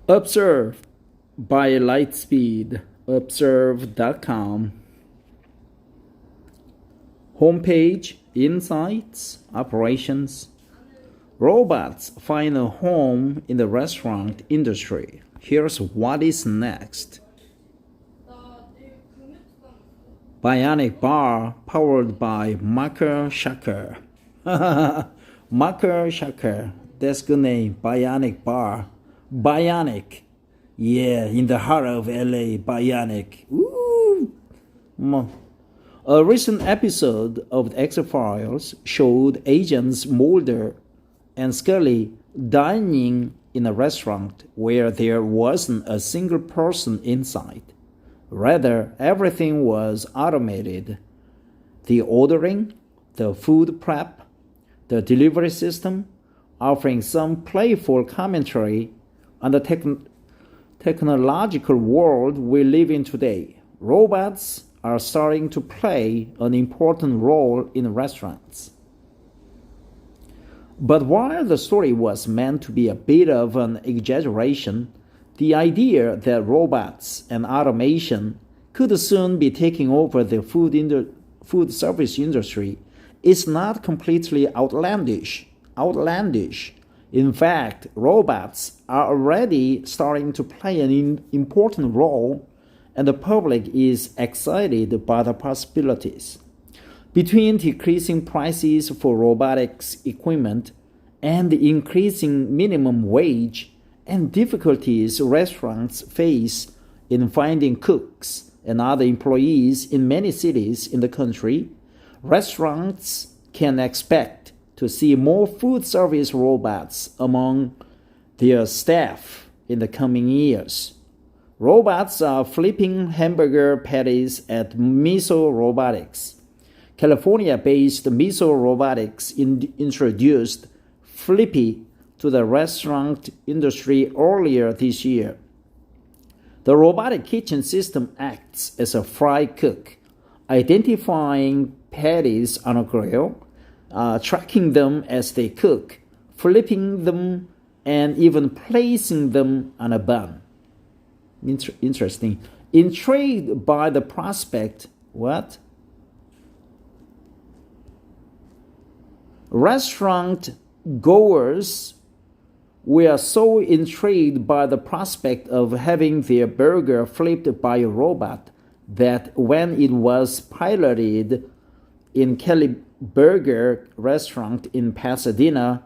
Observe by Lightspeed, observe.com. Homepage, insights, operations. Robots find a home in the restaurant industry. Here's what is next. Bionic bar powered by Marker Shaker. Marker Shaker, that's good name. Bionic bar. Bionic. Yeah, in the heart of LA, Bionic. Woo! A recent episode of the X-Files showed agents Mulder and Scully dining in a restaurant where there wasn't a single person inside. Rather, everything was automated. The ordering, the food prep, the delivery system, offering some playful commentary on the technological world we live in today. Robots are starting to play an important role in restaurants. But while the story was meant to be a bit of an exaggeration, the idea that robots and automation could soon be taking over the food service industry is not completely outlandish. In fact, robots are already starting to play an important role, and the public is excited by the possibilities. Between decreasing prices for robotics equipment and the increasing minimum wage and difficulties restaurants face in finding cooks and other employees in many cities in the country, restaurants can expect to see more food service robots among their staff in the coming years. Robots are flipping hamburger patties at Miso Robotics. California-based Miso Robotics introduced Flippy to the restaurant industry earlier this year. The robotic kitchen system acts as a fry cook, identifying patties on a grill, tracking them as they cook, flipping them, and even placing them on a bun. Interesting. Intrigued by the prospect, what? Restaurant goers were so intrigued by the prospect of having their burger flipped by a robot that when it was piloted in Kelly Burger restaurant in Pasadena,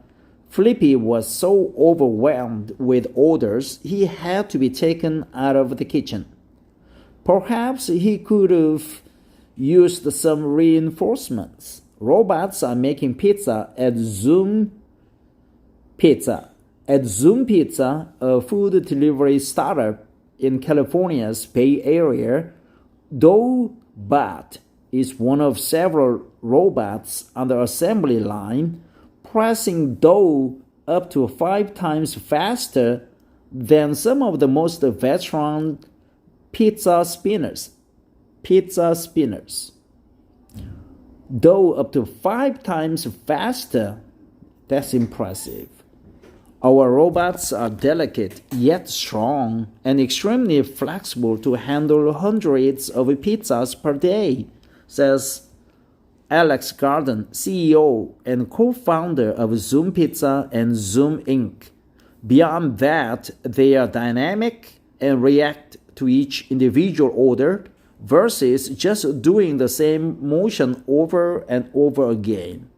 Flippy was so overwhelmed with orders he had to be taken out of the kitchen. Perhaps he could have used some reinforcements. Robots are making pizza at Zoom Pizza. At Zoom Pizza, a food delivery startup in California's Bay Area, DoughBot is one of several robots on the assembly line, pressing dough up to 5 times faster than some of the most veteran pizza spinners. Dough up to 5 times faster. That's impressive. Our robots are delicate yet strong and extremely flexible to handle hundreds of pizzas per day, says Alex Garden, CEO and co-founder of Zoom Pizza and Zoom Inc. Beyond that, they are dynamic and react to each individual order versus just doing the same motion over and over again.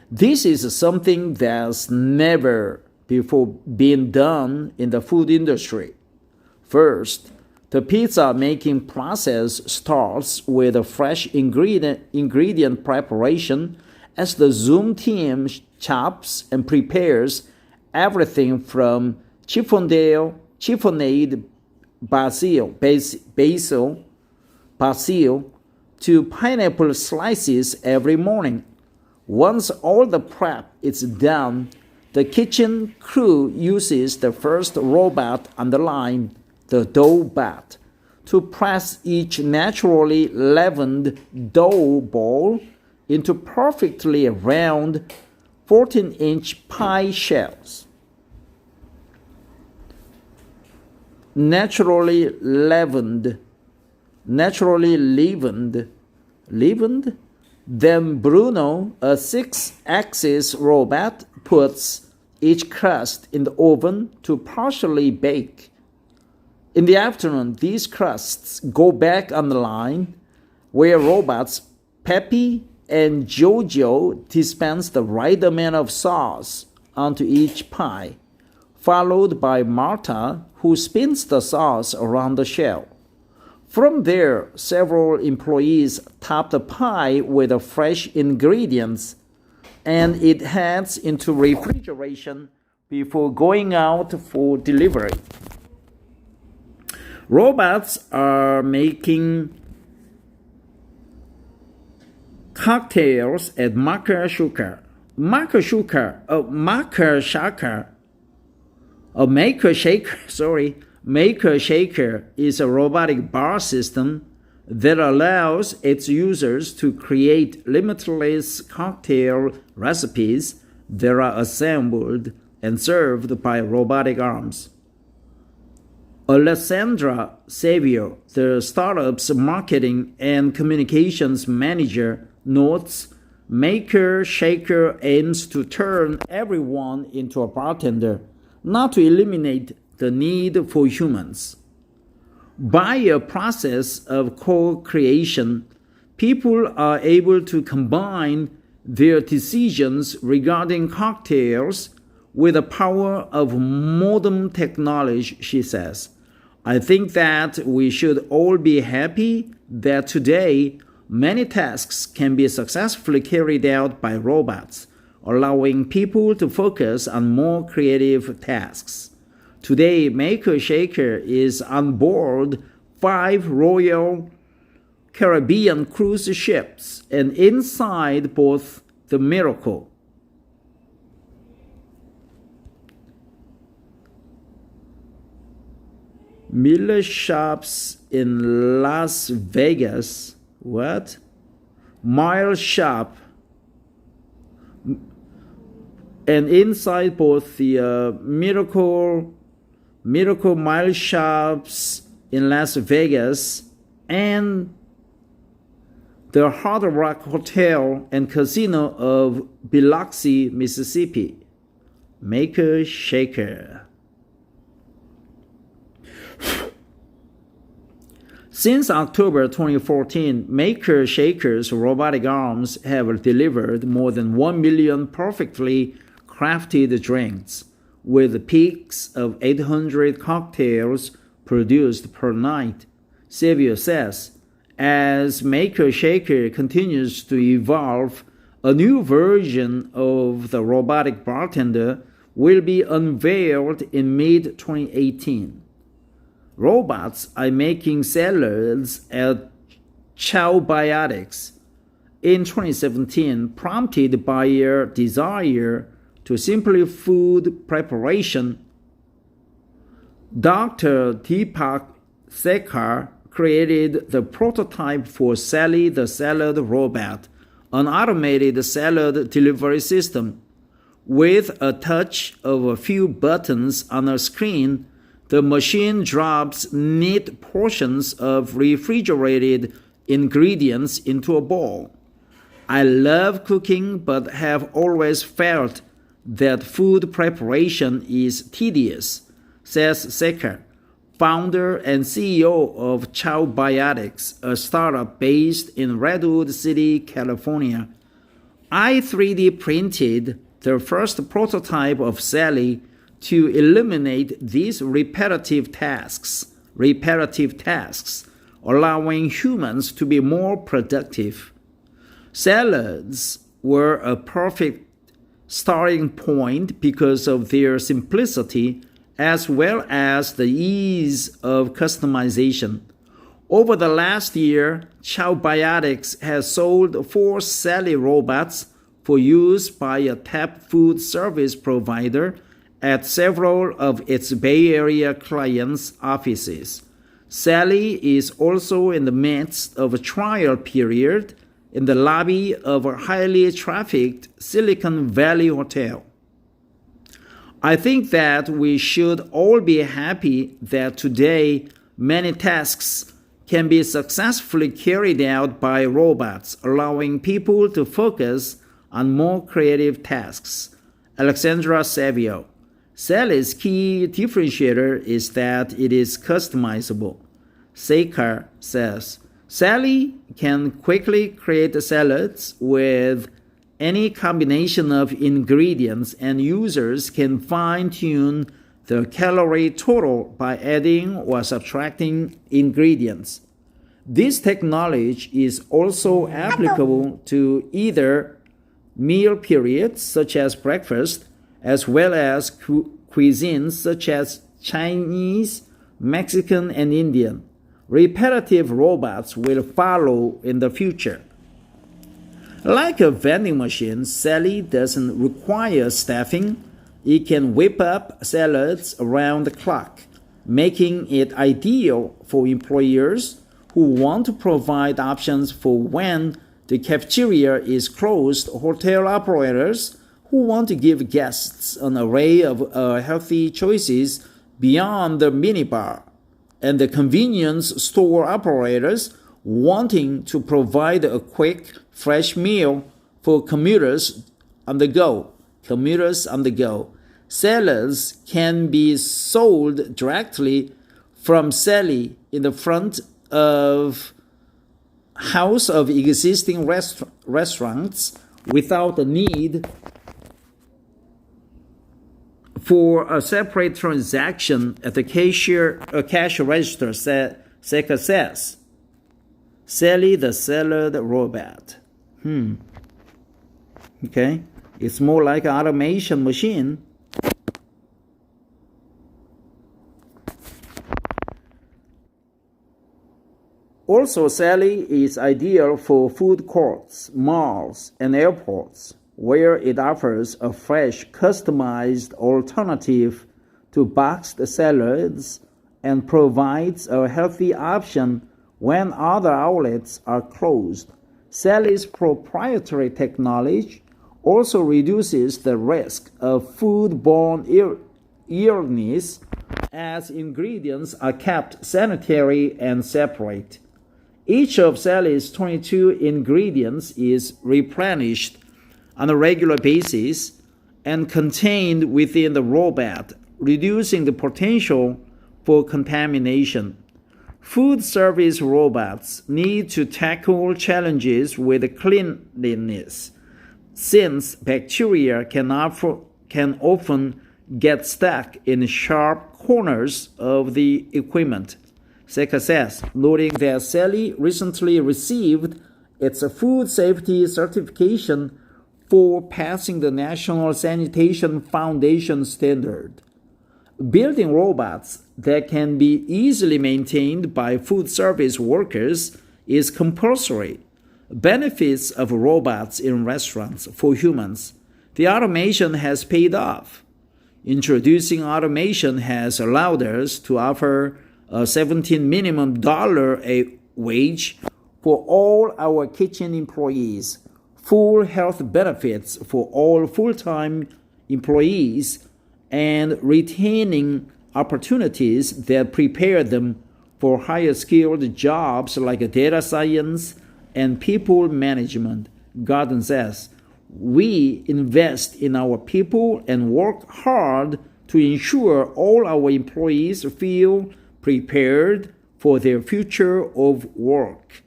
This is something that's never before been done in the food industry. First, the pizza making process starts with a fresh ingredient preparation as the Zoom team chops and prepares everything from chiffonade basil to pineapple slices every morning. Once all the prep is done, the kitchen crew uses the first robot on the line, the DoughBot, to press each naturally leavened dough ball into perfectly round 14-inch pie shells. naturally leavened, then Bruno, a 6-axis robot, puts each crust in the oven to partially bake. In the afternoon, these crusts go back on the line, where robots Peppy and Jojo dispense the right amount of sauce onto each pie, followed by Marta, who spins the sauce around the shell. From there, several employees top the pie with the fresh ingredients, and it heads into refrigeration before going out for delivery. Robots are making cocktails at Maker Shaker. Maker Shaker is a robotic bar system that allows its users to create limitless cocktail recipes that are assembled and served by robotic arms. Alessandra Xavier, the startup's marketing and communications manager, notes Maker Shaker aims to turn everyone into a bartender, not to eliminate the need for humans. By a process of co-creation, people are able to combine their decisions regarding cocktails with the power of modern technology, she says. I think that we should all be happy that today many tasks can be successfully carried out by robots, allowing people to focus on more creative tasks. Today, Maker Shaker is on board 5 Royal Caribbean cruise ships and inside both the Miracle. Miller shops in Las Vegas. What? Mile shop. And inside both the Miracle Mile shops in Las Vegas and the Hard Rock Hotel and Casino of Biloxi, Mississippi. Maker Shaker. Since October 2014, Maker Shaker's robotic arms have delivered more than 1 million perfectly crafted drinks, with peaks of 800 cocktails produced per night, Xavier says. As Maker Shaker continues to evolve, a new version of the robotic bartender will be unveiled in mid-2018. Robots are making salads at Chow Biotics in 2017, prompted by a desire to simplify food preparation. Dr. Deepak Sekhar created the prototype for Sally the Salad Robot, an automated salad delivery system. With a touch of a few buttons on a screen, the machine drops neat portions of refrigerated ingredients into a bowl. I love cooking but have always felt that food preparation is tedious, says Sekhar, founder and CEO of Chow Biotics, a startup based in Redwood City, California. I 3D printed the first prototype of Sally to eliminate these repetitive tasks, allowing humans to be more productive. Salads were a perfect starting point because of their simplicity as well as the ease of customization. Over the last year, Chow Biotics has sold 4 Sally robots for use by a tap food service provider at several of its Bay Area clients' offices. Sally is also in the midst of a trial period in the lobby of a highly trafficked Silicon Valley hotel. I think that we should all be happy that today many tasks can be successfully carried out by robots, allowing people to focus on more creative tasks. Alexandra Savio. Sally's key differentiator is that it is customizable. Sekar says, Sally can quickly create salads with any combination of ingredients, and users can fine-tune the calorie total by adding or subtracting ingredients. This technology is also applicable to either meal periods such as breakfast, as well as cuisines such as Chinese, Mexican, and Indian. Repetitive robots will follow in the future. Like a vending machine, Sally doesn't require staffing. It can whip up salads around the clock, making it ideal for employers who want to provide options for when the cafeteria is closed, hotel operators who want to give guests an array of healthy choices beyond the minibar, and the convenience store operators wanting to provide a quick, fresh meal for commuters on the go. Salads can be sold directly from Sally in the front of house of existing restaurants without the need for a separate transaction at the cash register, Seka says. Sally the salad robot. Okay, it's more like an automation machine. Also, Sally is ideal for food courts, malls, and airports, where it offers a fresh, customized alternative to boxed salads and provides a healthy option when other outlets are closed. Sally's proprietary technology also reduces the risk of foodborne illness as ingredients are kept sanitary and separate. Each of Sally's 22 ingredients is replenished on a regular basis and contained within the robot, reducing the potential for contamination. Food service robots need to tackle challenges with cleanliness, since bacteria can often get stuck in sharp corners of the equipment. Seka says, noting that Sally recently received its food safety certification for passing the National Sanitation Foundation standard. Building robots that can be easily maintained by food service workers is compulsory. Benefits of robots in restaurants for humans. The automation has paid off. Introducing automation has allowed us to offer a $17 minimum a wage for all our kitchen employees, full health benefits for all full-time employees, and retaining opportunities that prepare them for higher skilled jobs like data science and people management. Gordon says, we invest in our people and work hard to ensure all our employees feel prepared for their future of work.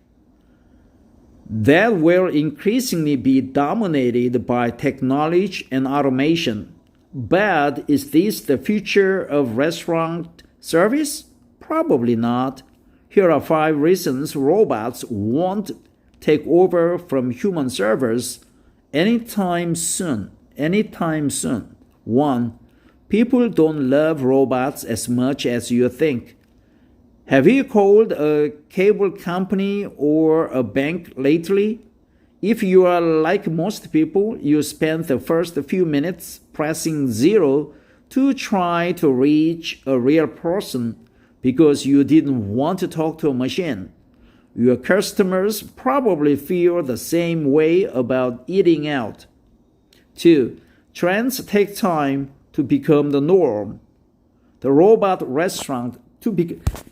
That will increasingly be dominated by technology and automation. But is this the future of restaurant service? Probably not. Here are 5 reasons robots won't take over from human servers anytime soon. 1. People don't love robots as much as you think. Have you called a cable company or a bank lately? If you are like most people, you spend the first few minutes pressing 0 to try to reach a real person because you didn't want to talk to a machine. Your customers probably feel the same way about eating out. 2. Trends take time. to become the norm. The robot restaurant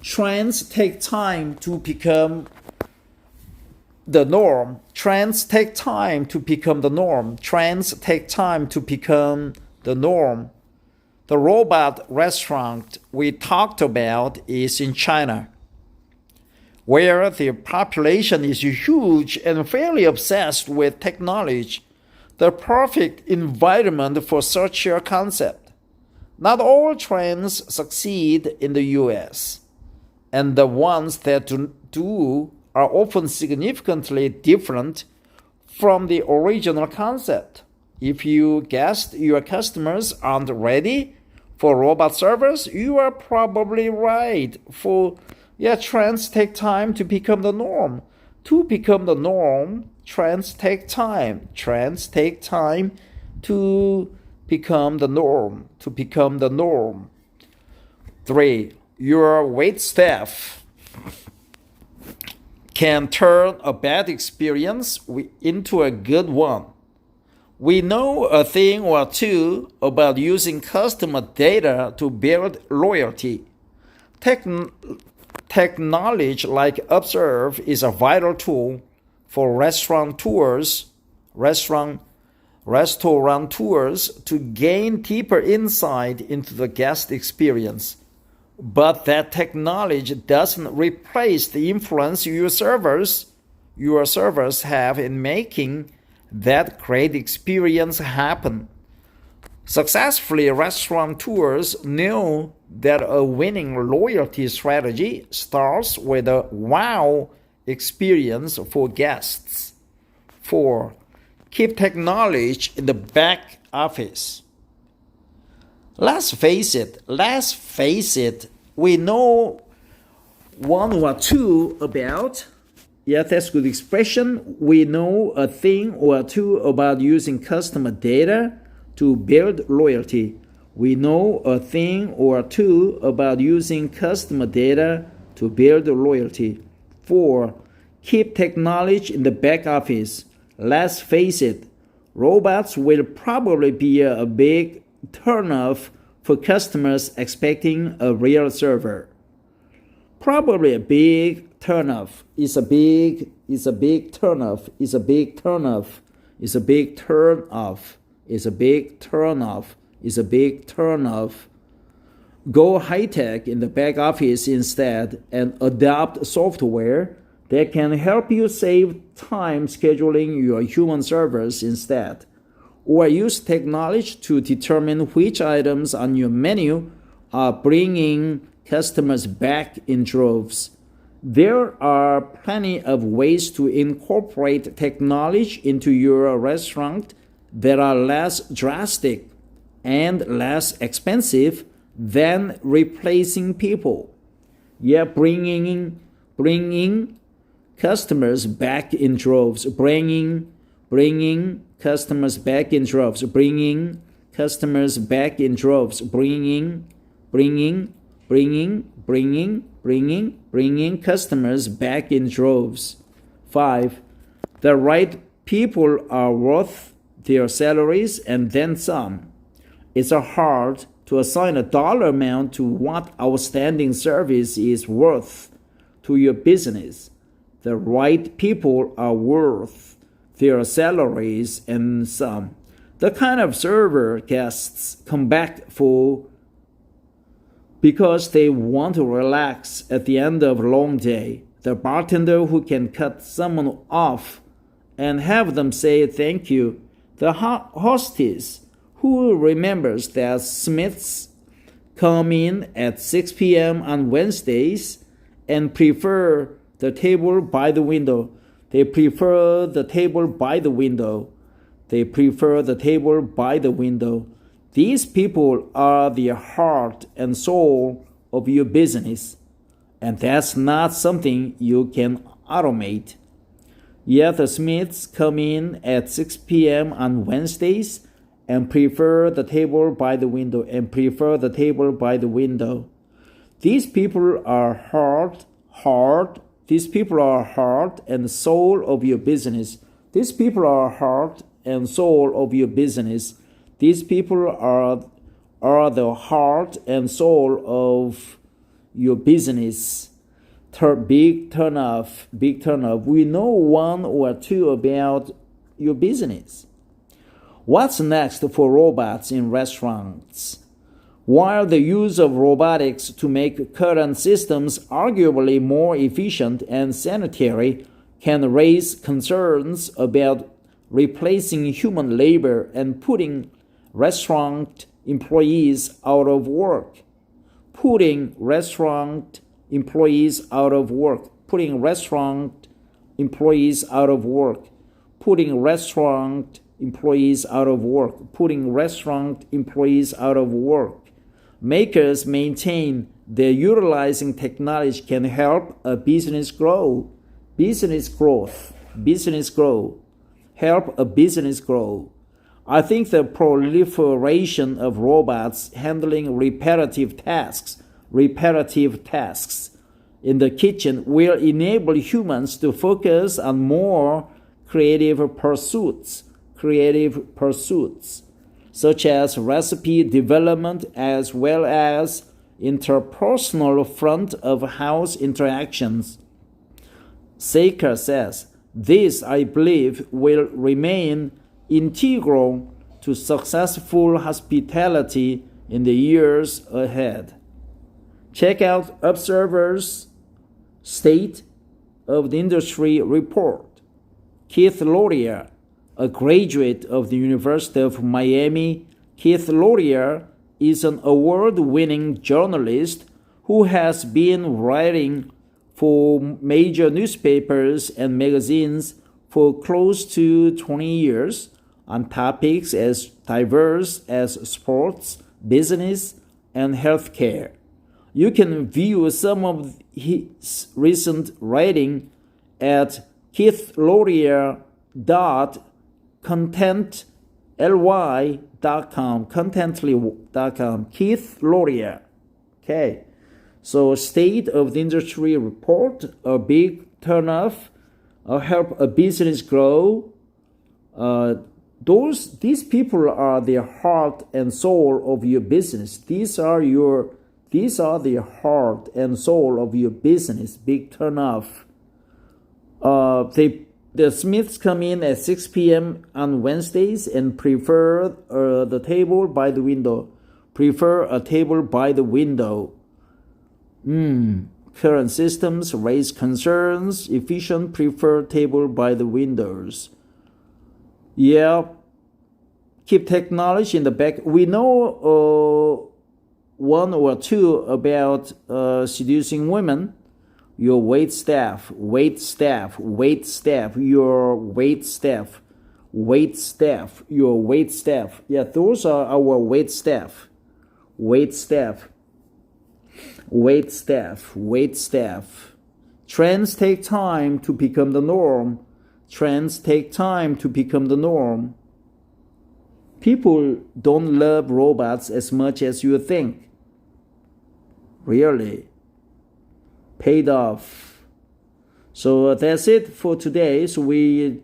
trends take time to become the norm. Trends take time to become the norm. Trends take time to become the norm. The robot restaurant we talked about is in China, where the population is huge and fairly obsessed with technology, the perfect environment for such a concept. Not all trends succeed in the US, and the ones that do are often significantly different from the original concept. If you guessed your customers aren't ready for robot servers, you are probably right. Trends take time to become the norm. To become the norm, trends take time. Trends take time to become the norm. To become the norm. 3. Your wait staff can turn a bad experience into a good one. We know a thing or two about using customer data to build loyalty. Technology like Observe is a vital tool for restaurateurs to gain deeper insight into the guest experience. But that technology doesn't replace the influence your servers have in making that great experience happen. Successfully, restaurateurs know that a winning loyalty strategy starts with a wow experience for guests. 4. Keep technology in the back office. Let's face it, we know one or two about. Yeah, that's a good expression. We know a thing or two about using customer data to build loyalty. We know a thing or two about using customer data to build loyalty. 4. Keep technology in the back office. Let's face it, robots will probably be a big turnoff for customers expecting a real server. Probably a big turnoff. It's a big turnoff. It's a big turnoff. It's a big turnoff. It's a big turnoff. It's a big turnoff. Go high-tech in the back office instead and adopt software that can help you save time scheduling your human servers instead. Or use technology to determine which items on your menu are bringing customers back in droves. There are plenty of ways to incorporate technology into your restaurant that are less drastic and less expensive than replacing people. Yeah, bringing customers back in droves. Bringing customers back in droves. Bringing customers back in droves. Bringing customers back in droves. 5. The right people are worth their salaries and then some. It's hard to assign a dollar amount to what outstanding service is worth to your business. The right people are worth their salaries and some. The kind of server guests come back for because they want to relax at the end of a long day. The bartender who can cut someone off and have them say thank you. The hostess who remembers that Smiths come in at 6 p.m. on Wednesdays and prefer the table by the window. They prefer the table by the window. They prefer the table by the window. These people are the heart and soul of your business, and that's not something you can automate. Yet the Smiths come in at 6 p.m. on Wednesdays and prefer the table by the window, and prefer the table by the window. These people are heart and soul of your business. These people are heart and soul of your business. These people are are the heart and soul of your business. Big turn off. We know one or two about your business. What's next for robots in restaurants? While the use of robotics to make current systems arguably more efficient and sanitary can raise concerns about replacing human labor and putting restaurant employees out of work. Putting restaurant employees out of work. Putting restaurant employees out of work. Putting restaurant employees out of work. Putting restaurant employees out of work. Makers maintain that utilizing technology can help a business grow. Help a business grow. I think the proliferation of robots handling repetitive tasks in the kitchen will enable humans to focus on more creative pursuits, such as recipe development as well as interpersonal front of house interactions. Saker says, this, I believe, will remain integral to successful hospitality in the years ahead. Check out Observer's State of the Industry report. Keith Laurier, a graduate of the University of Miami, Keith Laurier is an award-winning journalist who has been writing for major newspapers and magazines for close to 20 years on topics as diverse as sports, business, and healthcare. You can view some of his recent writing at keithLaurier.contently.com. Keith Laurier. Okay. So State of the Industry report, a big turnoff, help a business grow. These people are the heart and soul of your business. These are the heart and soul of your business. Big turnoff. The Smiths come in at 6 p.m. on Wednesdays and prefer the table by the window. Prefer a table by the window. Current systems raise concerns. Efficient prefer table by the windows. Yeah. Keep technology in the back. We know one or two about seducing women. Your wait staff. Yeah, those are our wait staff. Trends take time to become the norm. People don't love robots as much as you think. Really. Paid off. So that's it for today. So we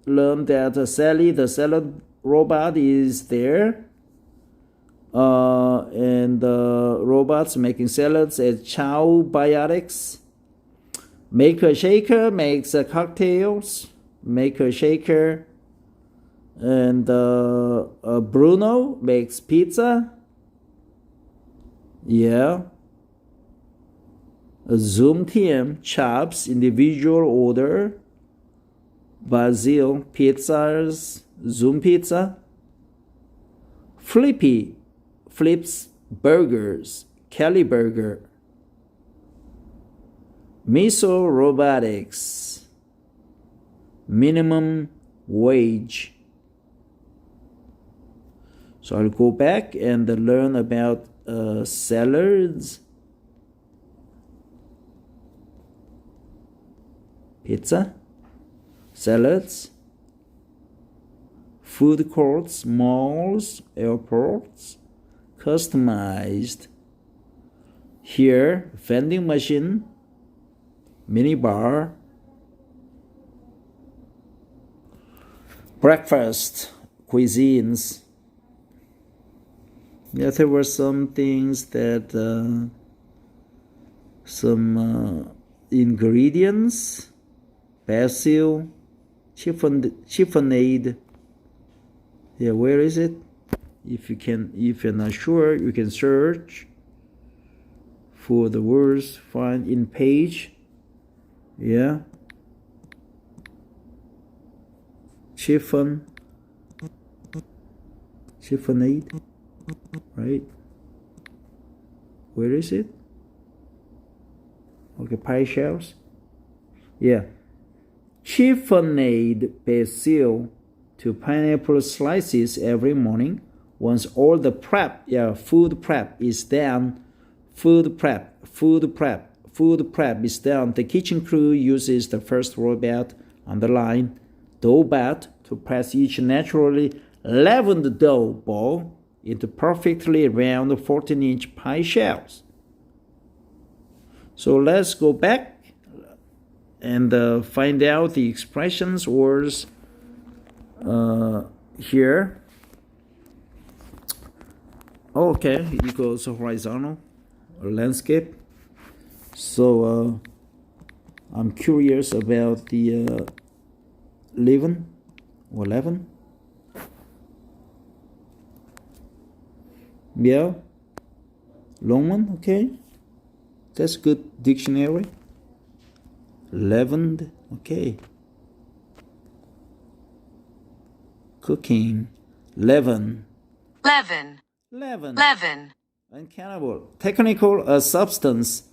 learned that Sally, the salad robot, is there. And robots making salads at Chow Biotics. Maker Shaker makes cocktails. And Bruno makes pizza. Yeah. Zoom Team chops individual order. Basil Pizzas, Zoom Pizza. Flippy flips burgers, Kelly Burger. Miso Robotics, minimum wage. So I'll go back and learn about salads, pizza, salads, food courts, malls, airports, customized. Here, vending machine, mini bar, breakfast, cuisines. Yeah, there were some things that some ingredients: basil, chiffonade. Yeah, where is it? If you're not sure, you can search for the words. Find in page. Yeah. Chiffonade, right? Where is it? Okay, pie shells. Yeah. Chiffonade basil to pineapple slices every morning. Once all the food prep is done, food prep is done, the kitchen crew uses the first robot on the line, dough bat, to press each naturally leavened dough ball into perfectly round 14-inch pie shells. So let's go back and find out the expressions words here. Okay, equals horizontal landscape. So I'm curious about the leaven or leaven. Yeah, long one. Okay, that's good dictionary. Leavened. Okay. Cooking. Leaven. Uncountable. Technical, a substance,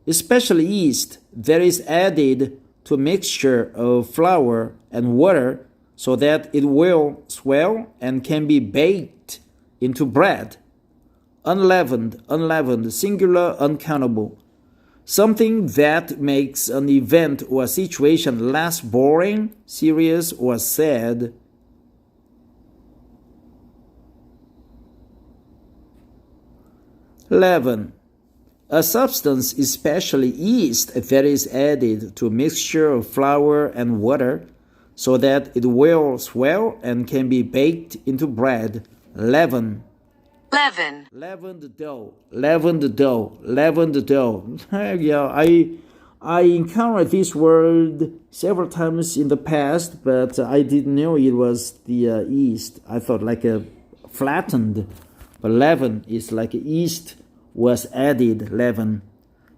especially yeast, that is added to a mixture of flour and water so that it will swell and can be baked into bread. Unleavened, singular, uncountable. Something that makes an event or a situation less boring, serious, or sad. Leaven. A substance, especially yeast, that is added to a mixture of flour and water so that it will swell and can be baked into bread. Leaven. Leavened dough. Yeah, I encountered this word several times in the past, but I didn't know it was the yeast. I thought like a flattened, but leaven is like yeast was added. Leaven.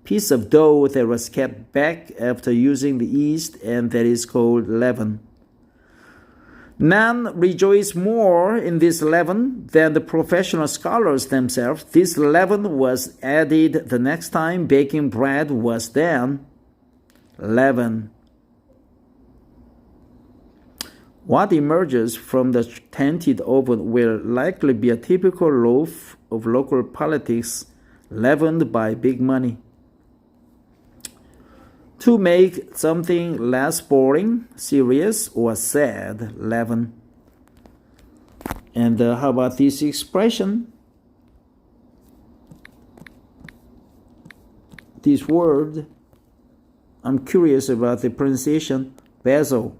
Piece of dough that was kept back after using the yeast, and that is called leaven. None rejoice more in this leaven than the professional scholars themselves. This leaven was added the next time baking bread was done. Leaven. What emerges from the tented oven will likely be a typical loaf of local politics leavened by big money. To make something less boring, serious, or sad. Leaven. And how about this expression? This word, I'm curious about the pronunciation. Basil.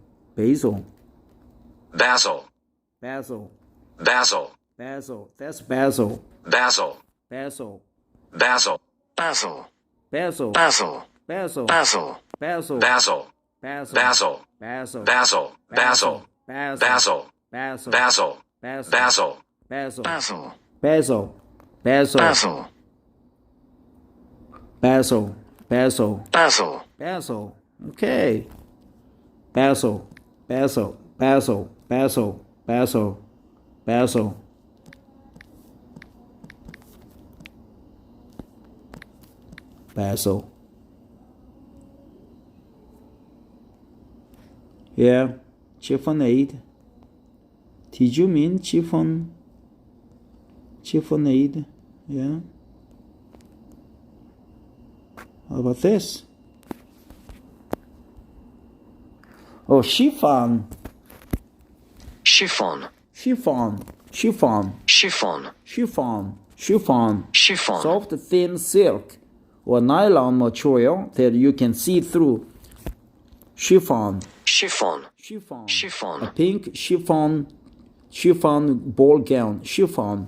That's basil. Okay. Basil. Yeah, chiffonade. Did you mean chiffonade? Yeah. How about this? Oh, chiffon. Soft, thin silk or nylon material that you can see through. Chiffon. A pink chiffon ball gown. Chiffon.